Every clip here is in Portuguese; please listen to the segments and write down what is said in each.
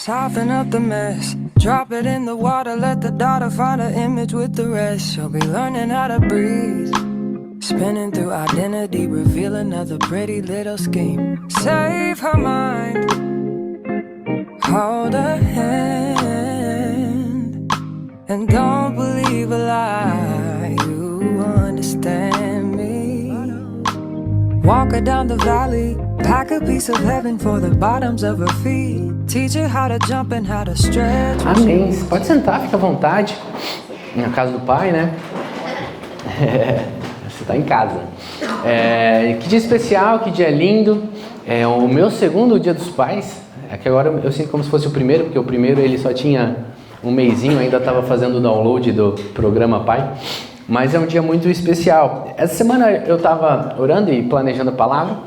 Soften up the mess, drop it in the water, let the daughter find her image with the rest. She'll be learning how to breathe, spinning through identity, reveal another pretty little scheme. Save her mind, hold her hand, and don't believe a lie, you understand me. Walk her down the valley, pack a piece of heaven for the bottoms of her feet. Teach her how to jump and how to stretch. Amém. Você pode sentar, fica à vontade. Na casa do Pai, né? Você está em casa. Que dia especial, que dia lindo. É o meu segundo Dia dos Pais. É que agora eu sinto como se fosse o primeiro, porque o primeiro ele só tinha um mesinho, ainda estava fazendo o download do programa Pai. Mas é um dia muito especial. Essa semana eu estava orando e planejando a palavra.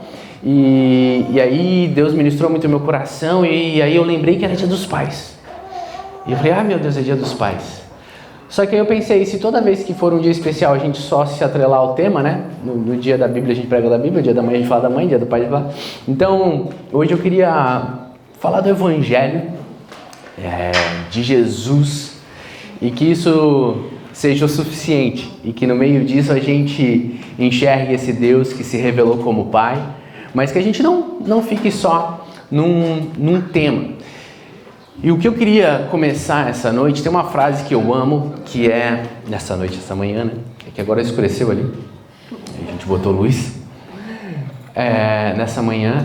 E aí Deus ministrou muito o meu coração e aí eu lembrei que era Dia dos Pais. E eu falei, meu Deus, é Dia dos Pais. Só que aí eu pensei, se toda vez que for um dia especial a gente só se atrelar ao tema, né? No dia da Bíblia a gente prega da Bíblia, dia da mãe a gente fala da mãe, dia do pai a gente fala. Então, hoje eu queria falar do Evangelho de Jesus e que isso seja o suficiente e que no meio disso a gente enxergue esse Deus que se revelou como Pai, mas que a gente não fique só num tema. E o que eu queria começar essa noite, tem uma frase que eu amo, que é, nessa noite, essa manhã, né? É que agora escureceu ali, a gente botou luz. Nessa manhã,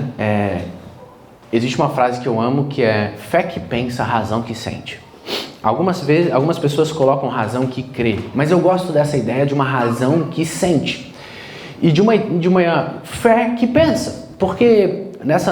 existe uma frase que eu amo, que é fé que pensa, razão que sente. Algumas pessoas colocam razão que crê, mas eu gosto dessa ideia de uma razão que sente. E de uma fé que pensa, porque nessa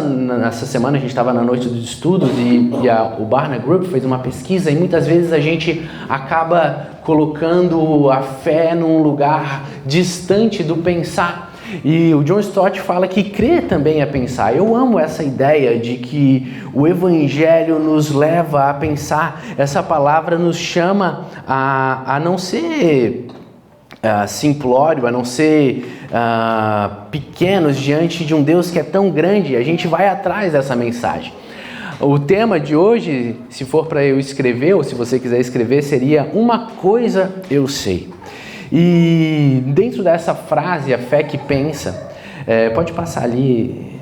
semana a gente estava na noite dos estudos e o Barna Group fez uma pesquisa e muitas vezes a gente acaba colocando a fé num lugar distante do pensar. E o John Stott fala que crer também é pensar. Eu amo essa ideia de que o Evangelho nos leva a pensar. Essa palavra nos chama a não ser simplório, a não ser pequenos diante de um Deus que é tão grande. A gente vai atrás dessa mensagem. O tema de hoje, se for para eu escrever, ou se você quiser escrever, seria uma coisa eu sei. E dentro dessa frase, a fé que pensa, pode passar ali.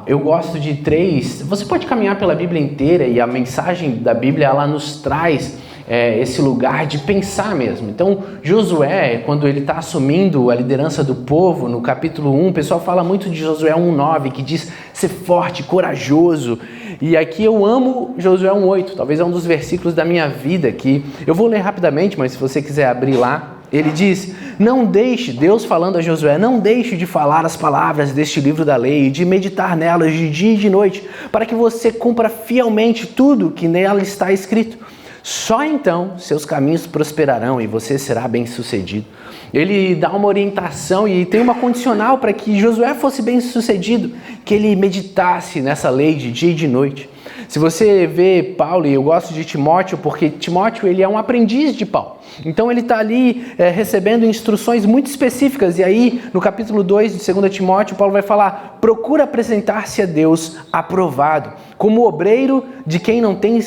Eu gosto de 3. Você pode caminhar pela Bíblia inteira e a mensagem da Bíblia ela nos traz esse lugar de pensar mesmo. Então, Josué, quando ele está assumindo a liderança do povo, no capítulo 1, o pessoal fala muito de Josué 1:9, que diz ser forte, corajoso. E aqui eu amo Josué 1:8, talvez é um dos versículos da minha vida que eu vou ler rapidamente, mas se você quiser abrir lá, ele diz, Deus falando a Josué, não deixe de falar as palavras deste livro da lei e de meditar nelas de dia e de noite, para que você cumpra fielmente tudo que nela está escrito. Só então seus caminhos prosperarão e você será bem-sucedido. Ele dá uma orientação e tem uma condicional para que Josué fosse bem-sucedido, que ele meditasse nessa lei de dia e de noite. Se você vê Paulo, e eu gosto de Timóteo, porque Timóteo ele é um aprendiz de Paulo. Então ele está ali recebendo instruções muito específicas. E aí no capítulo 2 de 2 Timóteo, Paulo vai falar, procura apresentar-se a Deus aprovado, como obreiro de quem não tem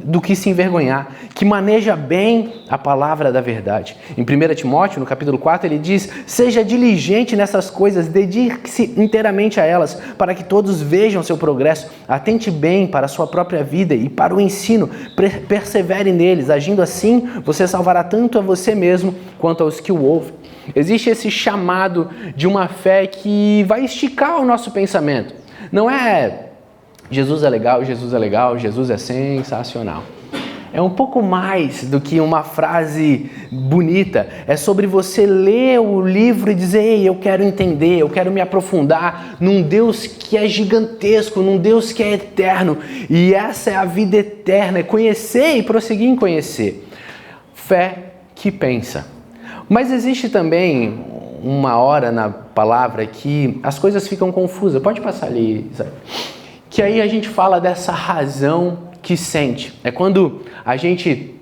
do que se envergonhar, que maneja bem a palavra da verdade. Em 1 Timóteo, no capítulo 4, ele diz, seja diligente nessas coisas, dedique-se inteiramente a elas, para que todos vejam seu progresso, atente bem para a sua própria vida e para o ensino, persevere neles, agindo assim, você salvará tanto a você mesmo quanto aos que o ouvem. Existe esse chamado de uma fé que vai esticar o nosso pensamento. Não é Jesus é legal, Jesus é legal, Jesus é sensacional. É um pouco mais do que uma frase bonita. É sobre você ler o livro e dizer, ei, eu quero entender, eu quero me aprofundar num Deus que é gigantesco, num Deus que é eterno. E essa é a vida eterna, é conhecer e prosseguir em conhecer. Fé que pensa. Mas existe também uma hora na palavra que as coisas ficam confusas. Pode passar ali, Isaac. Que aí a gente fala dessa razão que sente. É quando a gente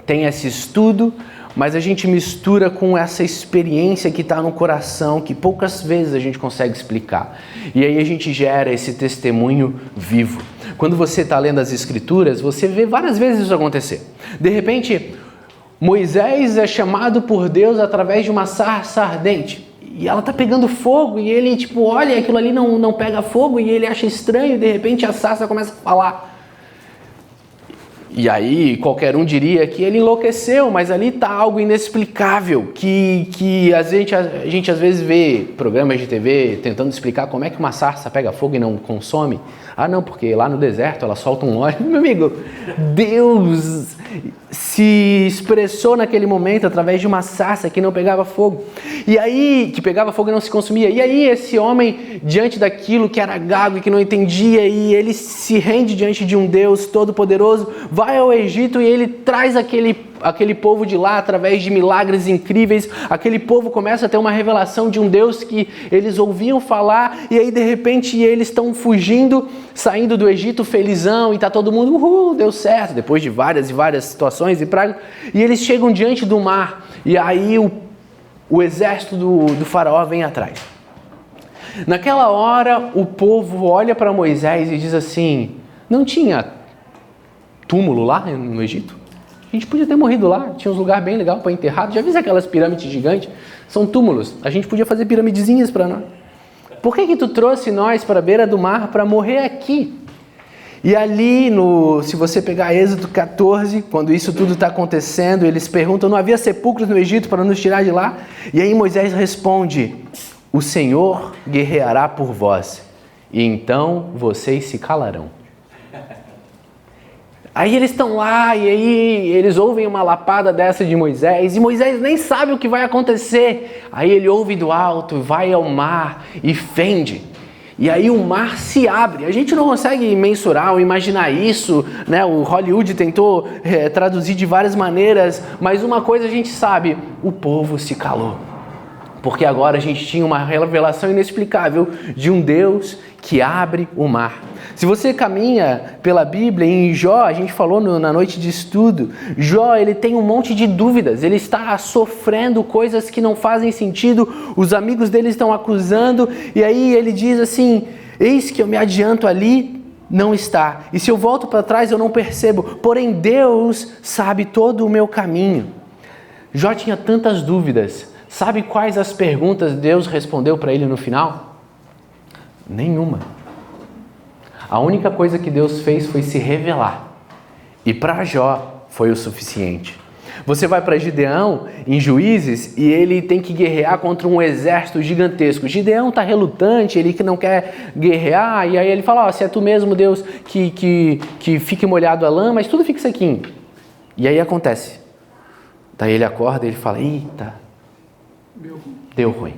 tem esse estudo, mas a gente mistura com essa experiência que está no coração, que poucas vezes a gente consegue explicar. E aí a gente gera esse testemunho vivo. Quando você está lendo as Escrituras, você vê várias vezes isso acontecer. De repente, Moisés é chamado por Deus através de uma sarça ardente. E ela está pegando fogo e ele olha, aquilo ali não pega fogo e ele acha estranho e de repente a sarça começa a falar. E aí qualquer um diria que ele enlouqueceu, mas ali está algo inexplicável, que a gente às vezes vê programas de TV tentando explicar como é que uma sarça pega fogo e não consome. Ah não, porque lá no deserto ela solta um óleo. Meu amigo, Deus se expressou naquele momento através de uma sarça que não pegava fogo. E aí, que pegava fogo e não se consumia. E aí esse homem, diante daquilo que era gago e que não entendia, e ele se rende diante de um Deus todo-poderoso, vai ao Egito e ele traz aquele povo de lá através de milagres incríveis. Aquele povo começa a ter uma revelação de um Deus que eles ouviam falar, e aí de repente eles estão fugindo, saindo do Egito felizão, e está todo mundo, deu certo, depois de várias e várias situações e pragas, e eles chegam diante do mar, e aí o exército do faraó vem atrás. Naquela hora o povo olha para Moisés e diz assim: não tinha túmulo lá no Egito? A gente podia ter morrido lá, tinha uns lugares bem legais para enterrar. Já viu aquelas pirâmides gigantes? São túmulos, a gente podia fazer piramidezinhas para nós. Por que tu trouxe nós para a beira do mar para morrer aqui? E ali, se você pegar Êxodo 14, quando isso tudo está acontecendo, eles perguntam: não havia sepulcros no Egito para nos tirar de lá? E aí Moisés responde: o Senhor guerreará por vós, e então vocês se calarão. Aí eles estão lá, e aí eles ouvem uma lapada dessa de Moisés, e Moisés nem sabe o que vai acontecer. Aí ele ouve do alto, vai ao mar e fende. E aí o mar se abre. A gente não consegue mensurar ou imaginar isso, né? O Hollywood tentou traduzir de várias maneiras, mas uma coisa a gente sabe: o povo se calou. Porque agora a gente tinha uma revelação inexplicável de um Deus que abre o mar. Se você caminha pela Bíblia, em Jó, a gente falou na noite de estudo, Jó, ele tem um monte de dúvidas, ele está sofrendo coisas que não fazem sentido, os amigos dele estão acusando, e aí ele diz assim: eis que eu me adianto ali, não está, e se eu volto para trás eu não percebo, porém Deus sabe todo o meu caminho. Jó tinha tantas dúvidas. Sabe quais as perguntas Deus respondeu para ele no final? Nenhuma. A única coisa que Deus fez foi se revelar. E para Jó foi o suficiente. Você vai para Gideão, em Juízes, e ele tem que guerrear contra um exército gigantesco. Gideão está relutante, ele que não quer guerrear, e aí ele fala: se é tu mesmo, Deus, que fique molhado a lã, mas tudo fica sequinho. E aí acontece. Daí ele acorda e ele fala: eita, deu ruim.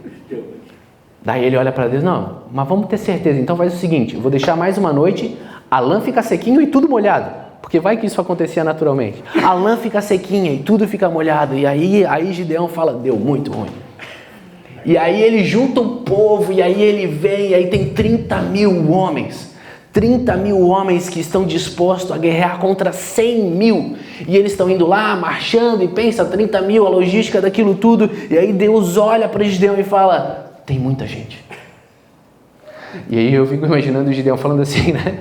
Daí ele olha para Deus: não, mas vamos ter certeza, então faz o seguinte, eu vou deixar mais uma noite, a lã fica sequinho e tudo molhado, porque vai que isso acontecia naturalmente. A lã fica sequinha e tudo fica molhado, e aí Gideão fala: deu muito ruim. E aí ele junta o povo, e aí ele vem, e aí tem 30 mil homens, 30 mil homens que estão dispostos a guerrear contra 100 mil. E eles estão indo lá, marchando, e pensa, 30 mil, a logística daquilo tudo. E aí Deus olha para Gideão e fala: tem muita gente. E aí eu fico imaginando o Gideão falando assim, né?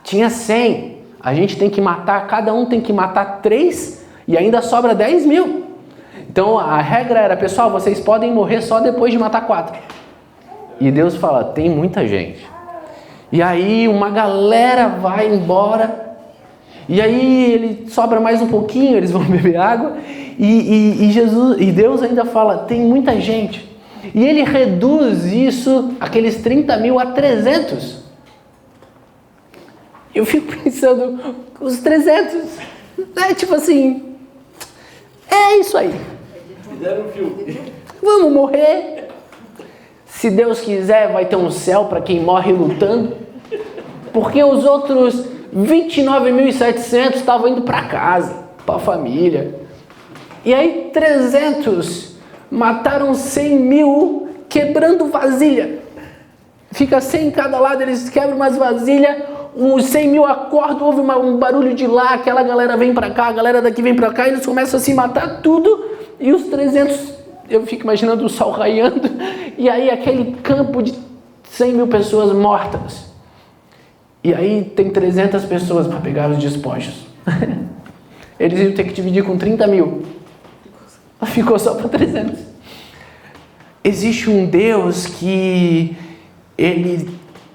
Tinha 100, a gente tem que matar, cada um tem que matar 3, e ainda sobra 10 mil. Então a regra era: pessoal, vocês podem morrer só depois de matar 4. E Deus fala: tem muita gente. E aí uma galera vai embora, e aí ele sobra mais um pouquinho, eles vão beber água, e Deus ainda fala: tem muita gente. E ele reduz isso, aqueles 30 mil, a 300. Eu fico pensando, os 300, tipo assim, é isso aí. Fizeram um filme. Vamos morrer. Se Deus quiser, vai ter um céu para quem morre lutando. Porque os outros 29.700 estavam indo para casa, para a família. E aí 300 mataram 100 mil quebrando vasilha. Fica 100 em cada lado, eles quebram umas vasilhas, os 100 mil acordam, ouve um barulho de lá, aquela galera vem para cá, a galera daqui vem para cá, e eles começam a se matar tudo. E os 300, eu fico imaginando o sol raiando, e aí aquele campo de 100 mil pessoas mortas. E aí tem 300 pessoas para pegar os despojos. Eles iam ter que dividir com 30 mil. Ficou só para 300. Existe um Deus que ele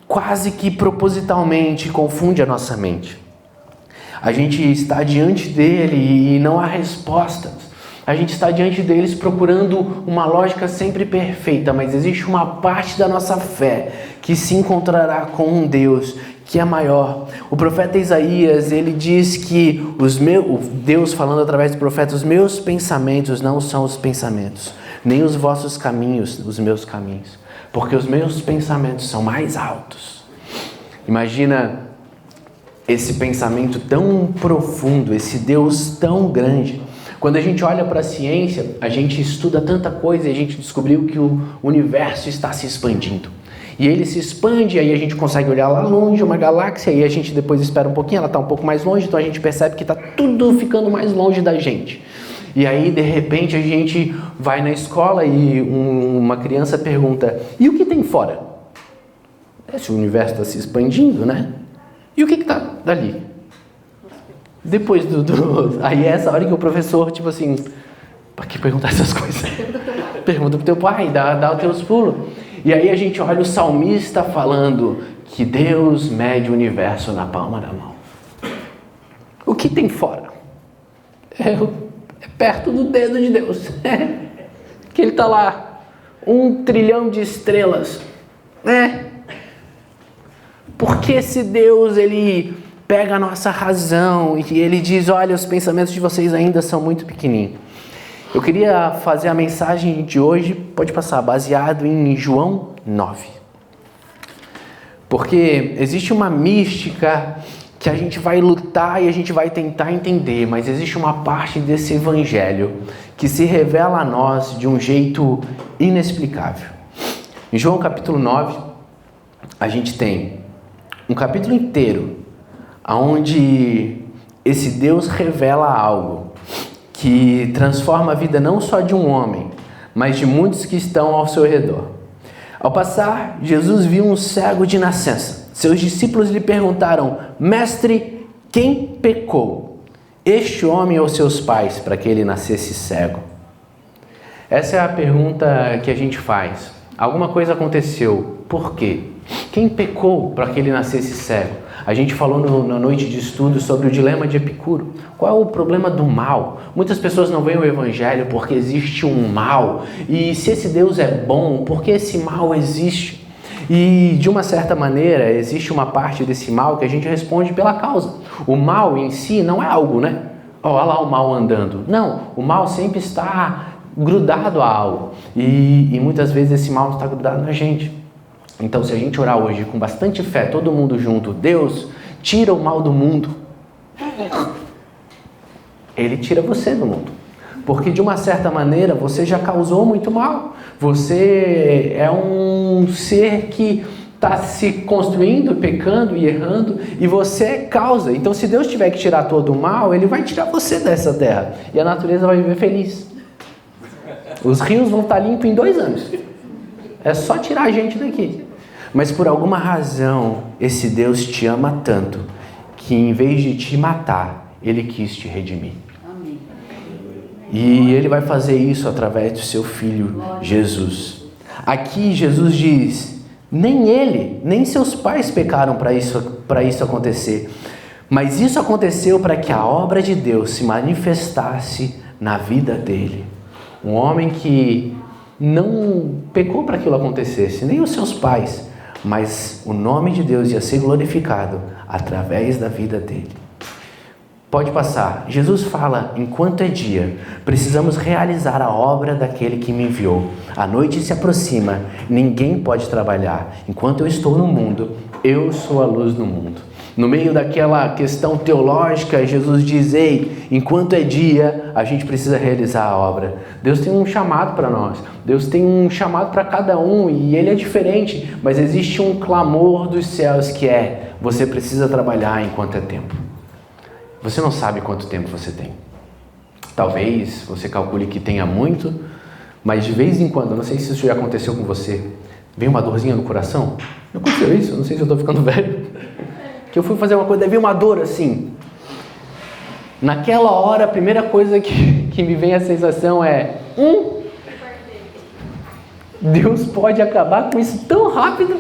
quase que propositalmente confunde a nossa mente. A gente está diante dele e não há respostas. A gente está diante deles procurando uma lógica sempre perfeita, mas existe uma parte da nossa fé que se encontrará com um Deus que é maior. O profeta Isaías, ele diz que Deus falando através do profeta, os meus pensamentos não são os pensamentos, nem os vossos caminhos, os meus caminhos, porque os meus pensamentos são mais altos. Imagina esse pensamento tão profundo, esse Deus tão grande. Quando a gente olha para a ciência, a gente estuda tanta coisa e a gente descobriu que o universo está se expandindo. E ele se expande, aí a gente consegue olhar lá longe, uma galáxia, e a gente depois espera um pouquinho, ela está um pouco mais longe, então a gente percebe que está tudo ficando mais longe da gente. E aí, de repente, a gente vai na escola e uma criança pergunta, e o que tem fora? Esse universo está se expandindo, né? E o que está dali? Depois Aí é essa hora que o professor, tipo assim, para que perguntar essas coisas? Pergunta pro teu pai, dá os teus pulos. E aí a gente olha o salmista falando que Deus mede o universo na palma da mão. O que tem fora? É perto do dedo de Deus. Que ele está lá, 1 trilhão de estrelas. Porque esse Deus, ele pega a nossa razão e ele diz, olha, os pensamentos de vocês ainda são muito pequenininhos. Eu queria fazer a mensagem de hoje, pode passar, baseado em João 9. Porque existe uma mística que a gente vai lutar e a gente vai tentar entender, mas existe uma parte desse evangelho que se revela a nós de um jeito inexplicável. Em João capítulo 9, a gente tem um capítulo inteiro onde esse Deus revela algo que transforma a vida não só de um homem, mas de muitos que estão ao seu redor. Ao passar, Jesus viu um cego de nascença. Seus discípulos lhe perguntaram, mestre, quem pecou? Este homem ou seus pais, para que ele nascesse cego? Essa é a pergunta que a gente faz. Alguma coisa aconteceu. Por quê? Quem pecou para que ele nascesse cego? A gente falou na noite de estudo sobre o dilema de Epicuro. Qual é o problema do mal? Muitas pessoas não veem o evangelho porque existe um mal. E se esse Deus é bom, por que esse mal existe? E de uma certa maneira, existe uma parte desse mal que a gente responde pela causa. O mal em si não é algo, né? Olha lá o mal andando. Não, o mal sempre está grudado a algo. E muitas vezes esse mal está grudado na gente. Então, se a gente orar hoje com bastante fé, todo mundo junto, Deus, tira o mal do mundo. Ele tira você do mundo. Porque, de uma certa maneira, você já causou muito mal. Você é um ser que está se construindo, pecando e errando, e você causa. Então, se Deus tiver que tirar todo o mal, Ele vai tirar você dessa terra. E a natureza vai viver feliz. Os rios vão estar limpos em 2 anos. É só tirar a gente daqui. Mas por alguma razão, esse Deus te ama tanto, que em vez de te matar, Ele quis te redimir. Amém. E Ele vai fazer isso através do seu Filho, Jesus. Aqui Jesus diz, nem Ele, nem seus pais pecaram para isso acontecer. Mas isso aconteceu para que a obra de Deus se manifestasse na vida dele. Um homem que não pecou para que aquilo acontecesse, nem os seus pais, mas o nome de Deus ia ser glorificado através da vida dele. Pode passar. Jesus fala, enquanto é dia, precisamos realizar a obra daquele que me enviou. A noite se aproxima, ninguém pode trabalhar. Enquanto eu estou no mundo, eu sou a luz do mundo. No meio daquela questão teológica, Jesus diz, ei, enquanto é dia, a gente precisa realizar a obra. Deus tem um chamado para nós, Deus tem um chamado para cada um e ele é diferente, mas existe um clamor dos céus que é, você precisa trabalhar enquanto é tempo. Você não sabe quanto tempo você tem. Talvez você calcule que tenha muito, mas de vez em quando, não sei se isso já aconteceu com você, vem uma dorzinha no coração. Não aconteceu isso, não sei se eu estou ficando velho. Que eu fui fazer uma coisa, daí veio uma dor assim. Naquela hora, a primeira coisa que me vem a sensação é: Deus pode acabar com isso tão rápido?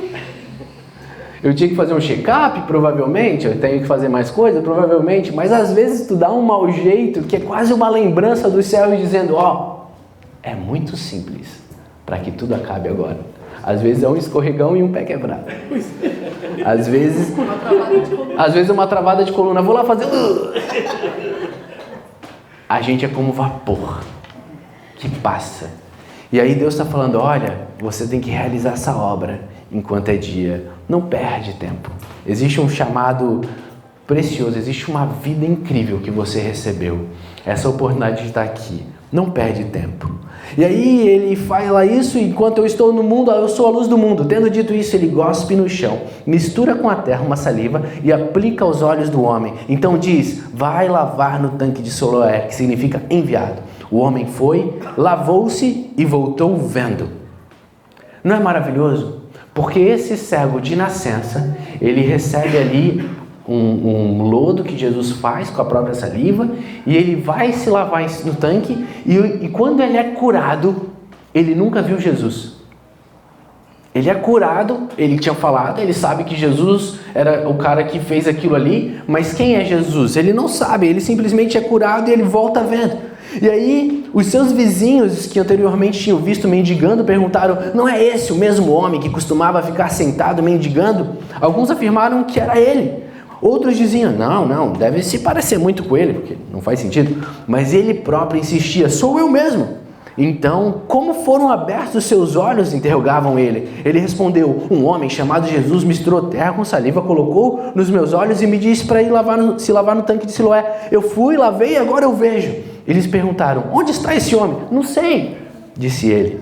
Eu tinha que fazer um check-up, provavelmente, eu tenho que fazer mais coisa, provavelmente, mas às vezes tu dá um mau jeito, que é quase uma lembrança do céu dizendo, é muito simples para que tudo acabe agora. Às vezes é um escorregão e um pé quebrado. Às vezes uma travada de coluna. Vou lá fazer... A gente é como vapor que passa. E aí Deus está falando, olha, você tem que realizar essa obra enquanto é dia. Não perde tempo. Existe um chamado precioso, existe uma vida incrível que você recebeu. Essa oportunidade de estar aqui. Não perde tempo. E aí ele fala isso, enquanto eu estou no mundo, eu sou a luz do mundo. Tendo dito isso, ele gospe no chão, mistura com a terra uma saliva e aplica aos olhos do homem. Então diz, vai lavar no tanque de Siloé, que significa enviado. O homem foi, lavou-se e voltou vendo. Não é maravilhoso? Porque esse cego de nascença, ele recebe ali um lodo que Jesus faz com a própria saliva e ele vai se lavar no tanque e quando ele é curado, ele nunca viu Jesus. Ele é curado, ele tinha falado, ele sabe que Jesus era o cara que fez aquilo ali, mas quem é Jesus? Ele não sabe, ele simplesmente é curado e ele volta vendo. E aí, os seus vizinhos que anteriormente tinham visto mendigando perguntaram, não é esse o mesmo homem que costumava ficar sentado mendigando? Alguns afirmaram que era ele. Outros diziam, não, deve se parecer muito com ele, porque não faz sentido. Mas ele próprio insistia, sou eu mesmo. Então, como foram abertos os seus olhos? Interrogavam ele. Ele respondeu, um homem chamado Jesus misturou terra com saliva, colocou nos meus olhos e me disse para ir se lavar no tanque de Siloé. Eu fui, lavei e agora eu vejo. Eles perguntaram, onde está esse homem? Não sei, disse ele.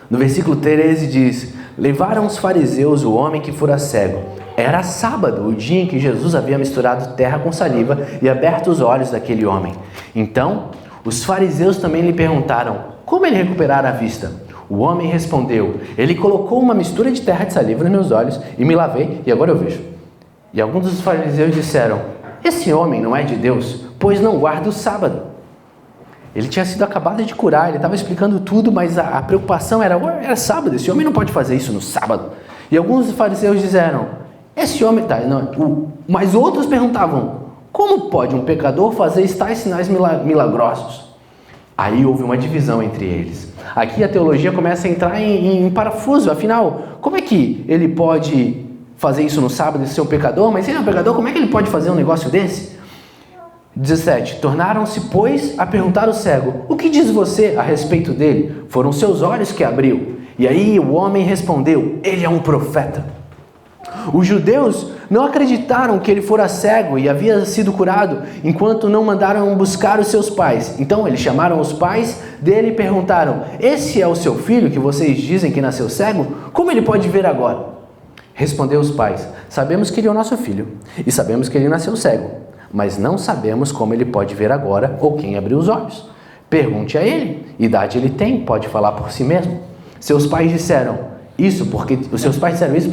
No versículo 13 diz, levaram os fariseus o homem que fora cego. Era sábado, o dia em que Jesus havia misturado terra com saliva e aberto os olhos daquele homem. Então, os fariseus também lhe perguntaram, como ele recuperara a vista? O homem respondeu, ele colocou uma mistura de terra e de saliva nos meus olhos e me lavei e agora eu vejo. E alguns dos fariseus disseram, esse homem não é de Deus, pois não guarda o sábado. Ele tinha sido acabado de curar, ele estava explicando tudo, mas a preocupação era sábado, esse homem não pode fazer isso no sábado. E alguns dos fariseus disseram, esse homem... Mas outros perguntavam, como pode um pecador fazer tais sinais milagrosos? Aí houve uma divisão entre eles. Aqui a teologia começa a entrar em parafuso, afinal, como é que ele pode fazer isso no sábado e ser um pecador? Mas se ele é um pecador, como é que ele pode fazer um negócio desse? 17. Tornaram-se, pois, a perguntar ao cego, o que diz você a respeito dele? Foram seus olhos que abriu. E aí o homem respondeu, ele é um profeta. Os judeus não acreditaram que ele fora cego e havia sido curado, enquanto não mandaram buscar os seus pais. Então eles chamaram os pais dele e perguntaram, esse é o seu filho que vocês dizem que nasceu cego? Como ele pode ver agora? Respondeu os pais, sabemos que ele é o nosso filho e sabemos que ele nasceu cego, mas não sabemos como ele pode ver agora ou quem abriu os olhos. Pergunte a ele, idade ele tem, pode falar por si mesmo. Seus pais disseram isso porque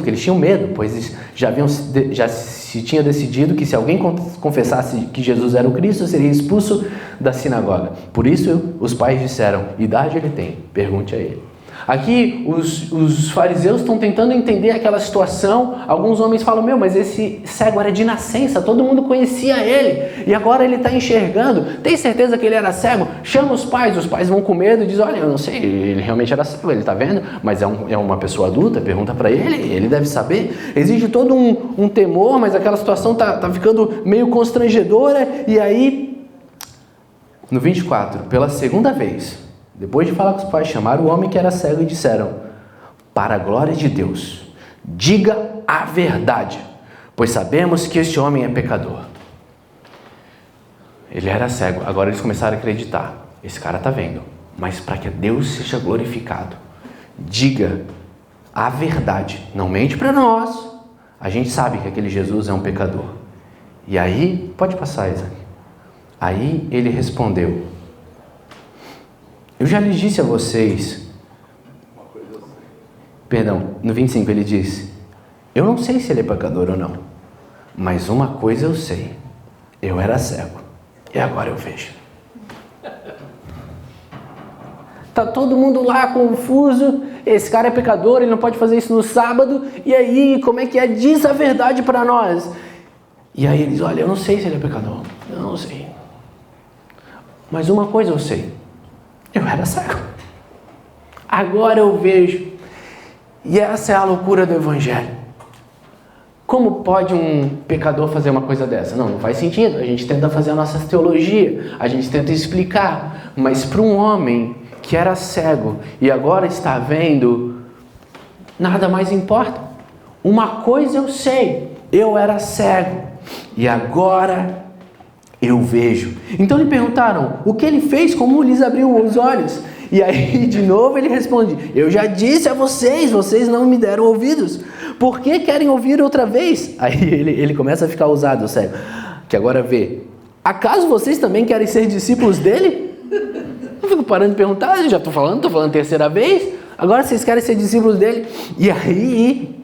eles tinham medo, pois já se tinha decidido que se alguém confessasse que Jesus era o Cristo, seria expulso da sinagoga. Por isso os pais disseram, idade ele tem, pergunte a ele. Aqui os fariseus estão tentando entender aquela situação. Alguns homens falam, mas esse cego era de nascença, todo mundo conhecia ele, e agora ele está enxergando, tem certeza que ele era cego? Chama os pais vão com medo e dizem, olha, eu não sei, ele realmente era cego, ele está vendo, mas é uma pessoa adulta, pergunta para ele deve saber. Existe todo um temor, mas aquela situação está ficando meio constrangedora, e aí, no 24, pela segunda vez, depois de falar com os pais, chamaram o homem que era cego e disseram, para a glória de Deus, diga a verdade, pois sabemos que este homem é pecador. Ele era cego, agora eles começaram a acreditar, esse cara está vendo, mas para que Deus seja glorificado, diga a verdade, não mente para nós, a gente sabe que aquele Jesus é um pecador. E aí, pode passar, Isaac. Aí ele respondeu: eu já lhes disse a vocês. Perdão, no 25 ele disse: eu não sei se ele é pecador ou não, mas uma coisa eu sei, eu era cego e agora eu vejo. Tá todo mundo lá confuso, esse cara é pecador, ele não pode fazer isso no sábado, e aí, como é que é? Diz a verdade para nós. E aí eles: olha, eu não sei se ele é pecador, eu não sei, mas uma coisa eu sei, eu era cego, agora eu vejo. E essa é a loucura do Evangelho. Como pode um pecador fazer uma coisa dessa? Não faz sentido. A gente tenta fazer a nossa teologia, a gente tenta explicar. Mas para um homem que era cego e agora está vendo, nada mais importa. Uma coisa eu sei, eu era cego e agora eu vejo. Então lhe perguntaram o que ele fez, como lhes abriu os olhos. E aí de novo ele responde: eu já disse a vocês, vocês não me deram ouvidos. Por que querem ouvir outra vez? Aí ele começa a ficar ousado, sério, que agora vê: acaso vocês também querem ser discípulos dele? Eu fico parando de perguntar, já estou falando terceira vez, agora vocês querem ser discípulos dele? E aí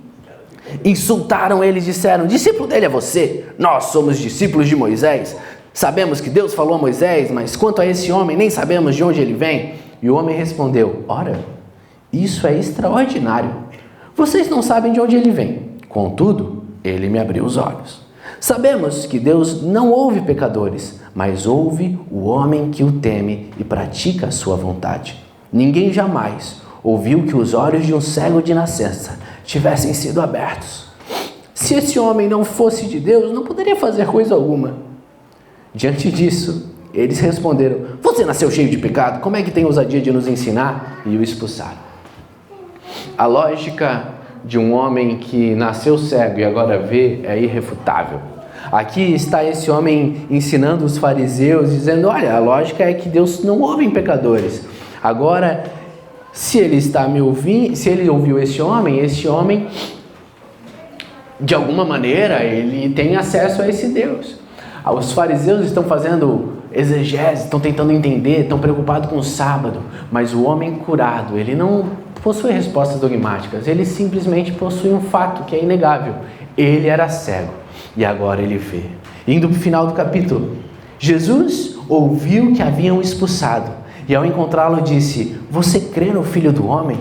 insultaram ele e disseram: discípulo dele é você, nós somos discípulos de Moisés. Sabemos que Deus falou a Moisés, mas quanto a esse homem nem sabemos de onde ele vem. E o homem respondeu: ora, isso é extraordinário. Vocês não sabem de onde ele vem. Contudo, ele me abriu os olhos. Sabemos que Deus não ouve pecadores, mas ouve o homem que o teme e pratica a sua vontade. Ninguém jamais ouviu que os olhos de um cego de nascença tivessem sido abertos. Se esse homem não fosse de Deus, não poderia fazer coisa alguma. Diante disso, eles responderam: você nasceu cheio de pecado, como é que tem ousadia de nos ensinar? E o expulsaram. A lógica de um homem que nasceu cego e agora vê é irrefutável. Aqui está esse homem ensinando os fariseus, dizendo: olha, a lógica é que Deus não ouve pecadores. Agora, se ele está me ouvindo, se ele ouviu esse homem, de alguma maneira, ele tem acesso a esse Deus. Os fariseus estão fazendo exegese, estão tentando entender, estão preocupados com o sábado, mas o homem curado, ele não possui respostas dogmáticas, ele simplesmente possui um fato que é inegável: ele era cego e agora ele vê. Indo para o final do capítulo, Jesus ouviu que haviam expulsado e ao encontrá-lo disse: você crê no Filho do Homem?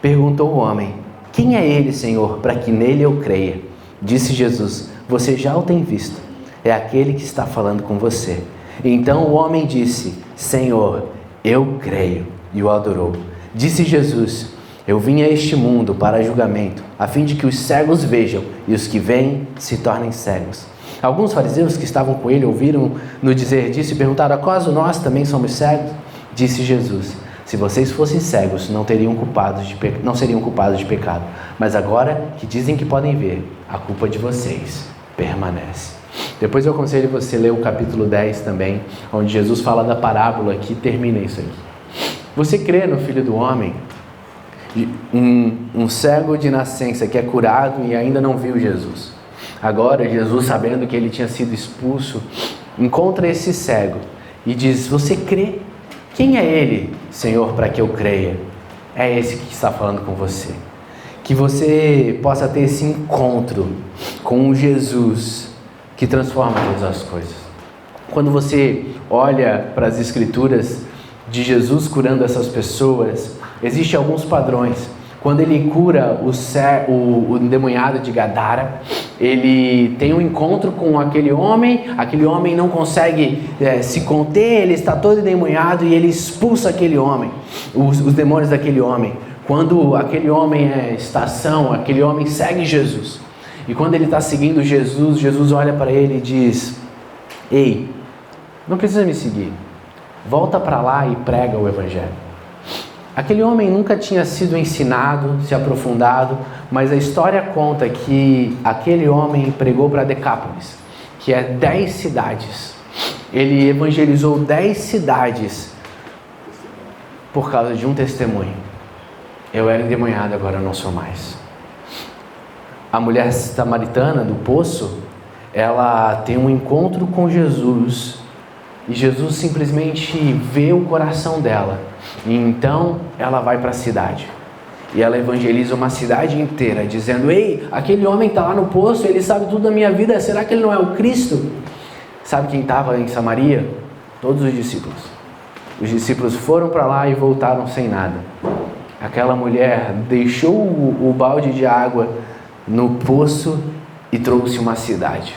Perguntou o homem: quem é ele, Senhor, para que nele eu creia? Disse Jesus: você já o tem visto, é aquele que está falando com você. Então o homem disse: Senhor, eu creio, e o adorou. Disse Jesus: eu vim a este mundo para julgamento, a fim de que os cegos vejam e os que veem se tornem cegos. Alguns fariseus que estavam com ele ouviram no dizer disso e perguntaram: acaso nós também somos cegos? Disse Jesus: se vocês fossem cegos, não seriam culpados de pecado, mas agora que dizem que podem ver, a culpa de vocês permanece. Depois eu aconselho você a ler o capítulo 10 também, onde Jesus fala da parábola que termina isso aqui. Você crê no Filho do Homem? Um cego de nascença que é curado e ainda não viu Jesus. Agora Jesus, sabendo que ele tinha sido expulso, encontra esse cego e diz: você crê? Quem é ele, Senhor, para que eu creia? É esse que está falando com você. Que você possa ter esse encontro com um Jesus que transforma todas as coisas. Quando você olha para as escrituras de Jesus curando essas pessoas, existem alguns padrões. Quando ele cura o endemoniado de Gadara, ele tem um encontro com aquele homem não consegue se conter, ele está todo endemoniado e ele expulsa aquele homem, os demônios daquele homem. Quando aquele homem está são, aquele homem segue Jesus. E quando ele está seguindo Jesus, Jesus olha para ele e diz: ei, não precisa me seguir, volta para lá e prega o Evangelho. Aquele homem nunca tinha sido ensinado, se aprofundado, mas a história conta que aquele homem pregou para Decápolis, que é 10 cidades. Ele evangelizou 10 cidades por causa de um testemunho: eu era endemoniado, agora eu não sou mais. A mulher samaritana do poço, ela tem um encontro com Jesus E Jesus simplesmente vê o coração dela. E então ela vai para a cidade. E ela evangeliza uma cidade inteira, dizendo: ei, aquele homem está lá no poço, ele sabe tudo da minha vida, será que ele não é o Cristo? Sabe quem estava em Samaria? Todos os discípulos. Os discípulos foram para lá e voltaram sem nada. Aquela mulher deixou o balde de água no poço e trouxe uma cidade.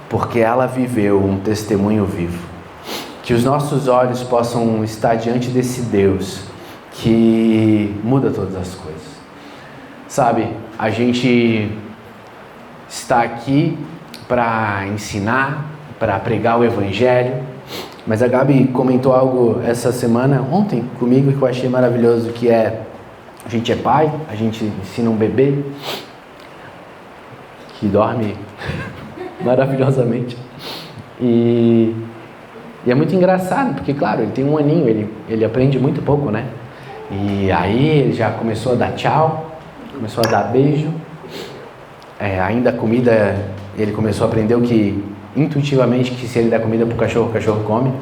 Porque ela viveu um testemunho vivo. Que os nossos olhos possam estar diante desse Deus que muda todas as coisas. Sabe, a gente está aqui para ensinar, para pregar o Evangelho, mas a Gabi comentou algo essa semana, ontem comigo, que eu achei maravilhoso, que é: a gente é pai, a gente ensina um bebê que dorme maravilhosamente. E é muito engraçado, porque claro, ele tem 1 aninho, ele aprende muito pouco, né? E aí ele já começou a dar tchau, começou a dar beijo. Ainda a comida, ele começou a aprender intuitivamente que se ele der comida pro cachorro, o cachorro come.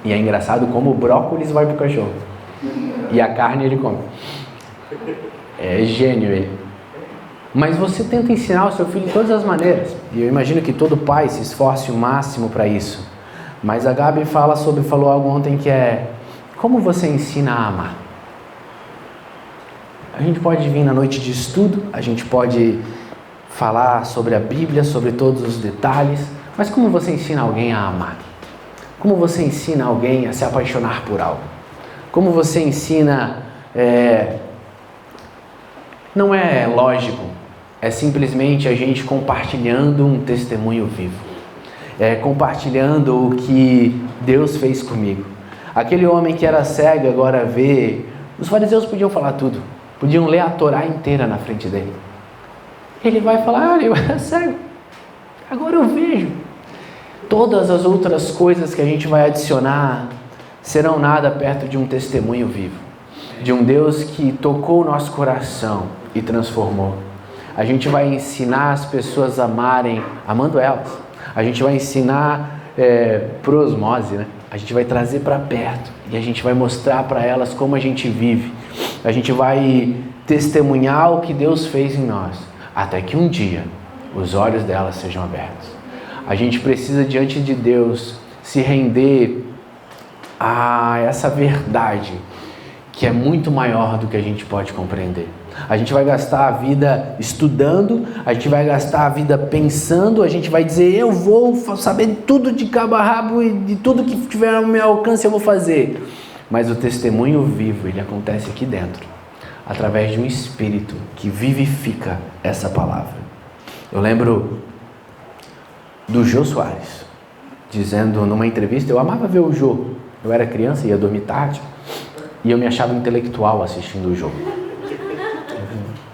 E é engraçado como o brócolis vai pro cachorro. E a carne ele come. É gênio ele. Mas você tenta ensinar o seu filho de todas as maneiras. E eu imagino que todo pai se esforce o máximo para isso. Mas a Gabi falou algo ontem que é: como você ensina a amar? A gente pode vir na noite de estudo, a gente pode falar sobre a Bíblia, sobre todos os detalhes, mas como você ensina alguém a amar? Como você ensina alguém a se apaixonar por algo? Como você ensina... Não é lógico, é simplesmente a gente compartilhando um testemunho vivo. Compartilhando o que Deus fez comigo. Aquele homem que era cego agora vê. Os fariseus podiam falar tudo, podiam ler a Torá inteira na frente dele. Ele vai falar: olha, eu era cego, agora eu vejo. Todas as outras coisas que a gente vai adicionar serão nada perto de um testemunho vivo, de um Deus que tocou o nosso coração e transformou. A gente vai ensinar as pessoas a amarem, amando elas. A gente vai ensinar por osmose, né? A gente vai trazer para perto e a gente vai mostrar para elas como a gente vive. A gente vai testemunhar o que Deus fez em nós, até que um dia os olhos delas sejam abertos. A gente precisa, diante de Deus, se render a essa verdade que é muito maior do que a gente pode compreender. A gente vai gastar a vida estudando, a gente vai gastar a vida pensando, a gente vai dizer: eu vou saber tudo de cabo a rabo e de tudo que tiver ao meu alcance eu vou fazer. Mas o testemunho vivo, ele acontece aqui dentro, através de um Espírito que vivifica essa palavra. Eu lembro do Jô Soares, dizendo numa entrevista: eu amava ver o Jô. Eu era criança, ia dormir tarde, e eu me achava intelectual assistindo o Jô.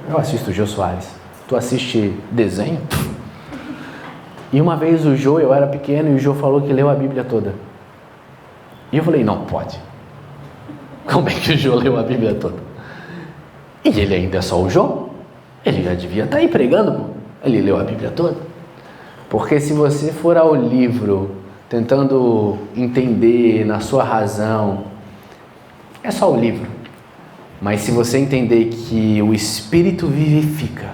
Eu assisto o Jô Soares. Tu assiste desenho? E uma vez o Jô, eu era pequeno, e o Jô falou que leu a Bíblia toda. E eu falei: não pode. Como é que o Jô leu a Bíblia toda? E ele ainda é só o Jô? Ele já devia estar aí pregando, pô. Ele leu a Bíblia toda. Porque se você for ao livro tentando entender na sua razão, é só o livro. Mas se você entender que o Espírito vivifica,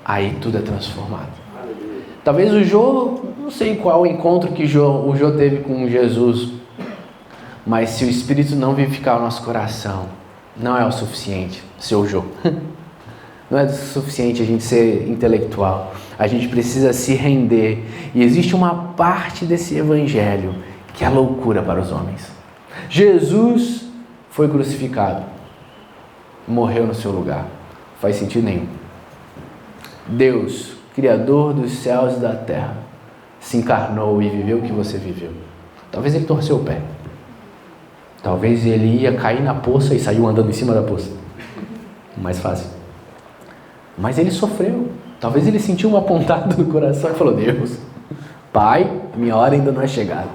aí tudo é transformado. Talvez o Jô, não sei qual o encontro que o Jô teve com Jesus, mas se o Espírito não vivificar o nosso coração, não é o suficiente ser o Jô. Não é o suficiente a gente ser intelectual. A gente precisa se render. E existe uma parte desse evangelho que é loucura para os homens. Jesus foi crucificado, morreu no seu lugar. Não faz sentido nenhum. Deus, Criador dos céus e da terra, se encarnou e viveu o que você viveu. Talvez ele torceu o pé. Talvez ele ia cair na poça e saiu andando em cima da poça. Mais fácil. Mas ele sofreu. Talvez ele sentiu uma pontada no coração e falou: Deus, Pai, minha hora ainda não é chegada.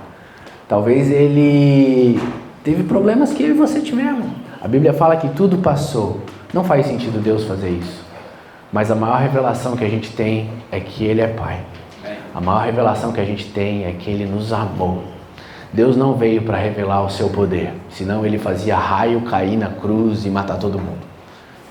Talvez ele teve problemas que eu e você tivemos. A Bíblia fala que tudo passou. Não faz sentido Deus fazer isso. Mas a maior revelação que a gente tem é que Ele é Pai. A maior revelação que a gente tem é que Ele nos amou. Deus não veio para revelar o seu poder, senão ele fazia raio cair na cruz e matar todo mundo.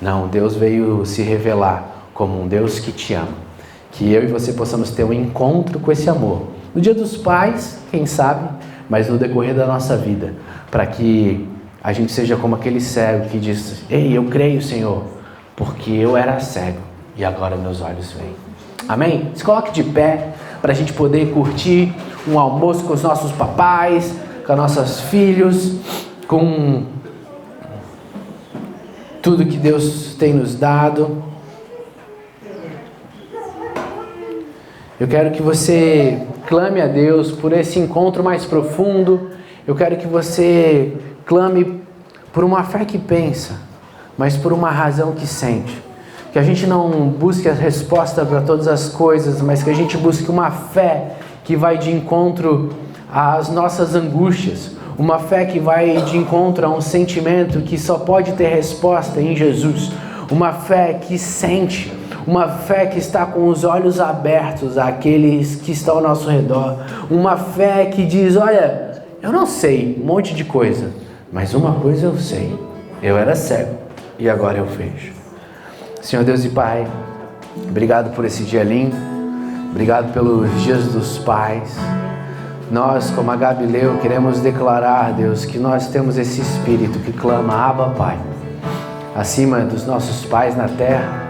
Não, Deus veio se revelar como um Deus que te ama. Que eu e você possamos ter um encontro com esse amor. No Dia dos Pais, quem sabe, mas no decorrer da nossa vida, para que a gente seja como aquele cego que diz: ei, eu creio, Senhor, porque eu era cego e agora meus olhos veem. Amém? Se coloque de pé para a gente poder curtir um almoço com os nossos papais, com nossos filhos, com tudo que Deus tem nos dado. Eu quero que você clame a Deus por esse encontro mais profundo. Eu quero que você clame por uma fé que pensa, mas por uma razão que sente. Que a gente não busque a resposta para todas as coisas, mas que a gente busque uma fé que vai de encontro às nossas angústias. Uma fé que vai de encontro a um sentimento que só pode ter resposta em Jesus. Uma fé que sente. Uma fé que está com os olhos abertos àqueles que estão ao nosso redor. Uma fé que diz: olha, eu não sei um monte de coisa, mas uma coisa eu sei. Eu era cego e agora eu vejo. Senhor Deus e Pai, obrigado por esse dia lindo. Obrigado pelos dias dos pais. Nós, como a Gabi leu, queremos declarar, Deus, que nós temos esse espírito que clama: Abba, Pai. Acima dos nossos pais na terra,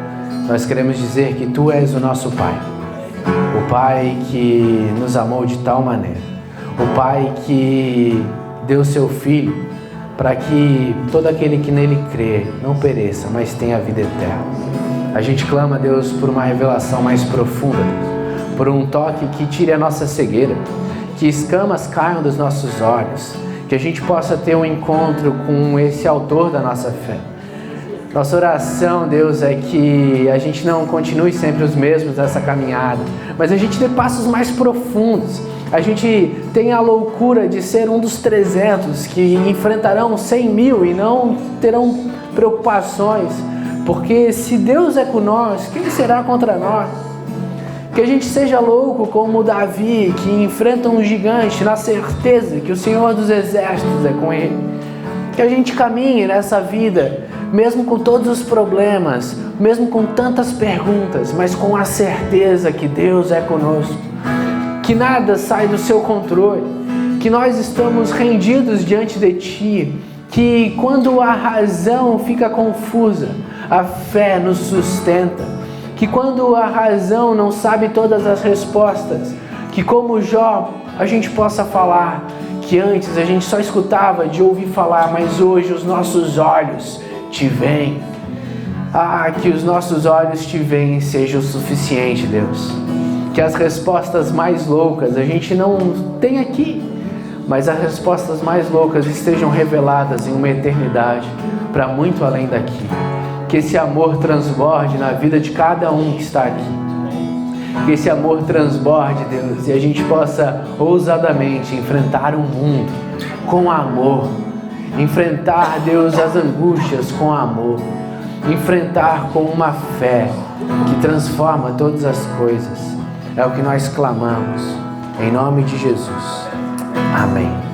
nós queremos dizer que Tu és o nosso Pai. O Pai que nos amou de tal maneira. O Pai que deu Seu Filho para que todo aquele que nele crê não pereça, mas tenha a vida eterna. A gente clama, Deus, por uma revelação mais profunda, Deus, por um toque que tire a nossa cegueira, que escamas caiam dos nossos olhos, que a gente possa ter um encontro com esse autor da nossa fé. Nossa oração, Deus, é que a gente não continue sempre os mesmos nessa caminhada, mas a gente dê passos mais profundos. A gente tem a loucura de ser um dos 300 que enfrentarão 100 mil e não terão preocupações, porque se Deus é com nós, quem será contra nós? Que a gente seja louco como Davi, que enfrenta um gigante na certeza que o Senhor dos Exércitos é com ele. Que a gente caminhe nessa vida, mesmo com todos os problemas, mesmo com tantas perguntas, mas com a certeza que Deus é conosco. Que nada sai do seu controle, que nós estamos rendidos diante de Ti, que quando a razão fica confusa, a fé nos sustenta, que quando a razão não sabe todas as respostas, que como Jó a gente possa falar que antes a gente só escutava de ouvir falar, mas hoje os nossos olhos Te veem. Que os nossos olhos Te veem seja o suficiente, Deus. Que as respostas mais loucas a gente não tem aqui, mas as respostas mais loucas estejam reveladas em uma eternidade para muito além daqui. Que esse amor transborde na vida de cada um que está aqui. Que esse amor transborde, Deus, e a gente possa ousadamente enfrentar o mundo com amor. Enfrentar, Deus, as angústias com amor. Enfrentar com uma fé que transforma todas as coisas. É o que nós clamamos, em nome de Jesus. Amém.